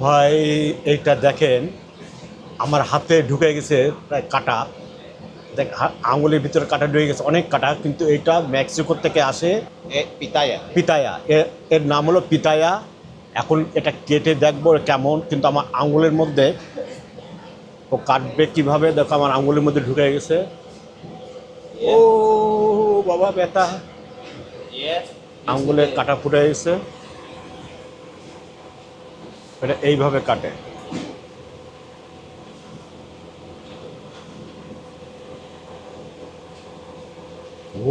ভাই এইটা দেখেন, আমার হাতে ঢুকে গেছে প্রায় কাটা। দেখ, আঙুলের ভিতরে কাটা ঢুকে গেছে, অনেক কাটা। কিন্তু এইটা মেক্সিকো থেকে আসে। পিতায়া। পিতায়া, এর নাম হলো পিতায়া। এখন এটা কেটে দেখবো কেমন, কিন্তু আমার আঙুলের মধ্যে ও কাটবে কিভাবে, দেখো আমার আঙুলের মধ্যে ঢুকে গেছে। ও বাবা, ব্যথা! আঙুলে কাটা ফুটে গেছে। এটা এইভাবে কাটে।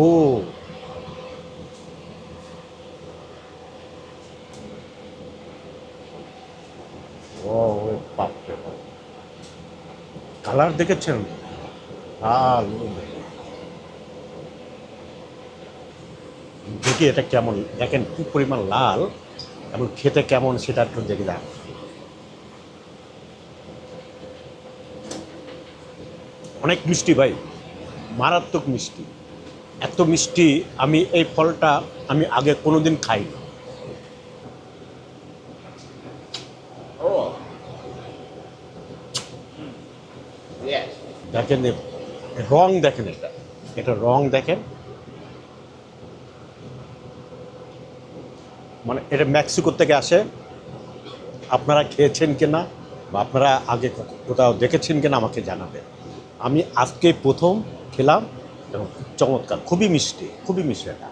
ও ও বাপরে বাপ! কালার দেখেছেন? লাল! দেখি এটা কেমন, দেখেন কি পরিমাণ লাল এবং খেতে কেমন সেটা একটু দেখে যান। অনেক মিষ্টি ভাই, মারাত্মক মিষ্টি। এত মিষ্টি! আমি এই ফলটা আমি আগে কোনোদিন খাইনি। Oh, yes. দেখেন রং, দেখেন এটা, এটা রং দেখেন। মানে এটা মেক্সিকো থেকে আসে। আপনারা খেয়েছেন কিনা বা আপনারা আগে কোথাও দেখেছেন কিনা আমাকে জানাবেন। আমি আজকে প্রথম খেলাম এবং খুব চমৎকার, খুবই মিষ্টি, খুবই মিষ্টি এটা।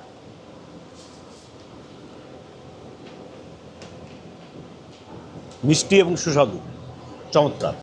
মিষ্টি এবং সুস্বাদু, চমৎকার।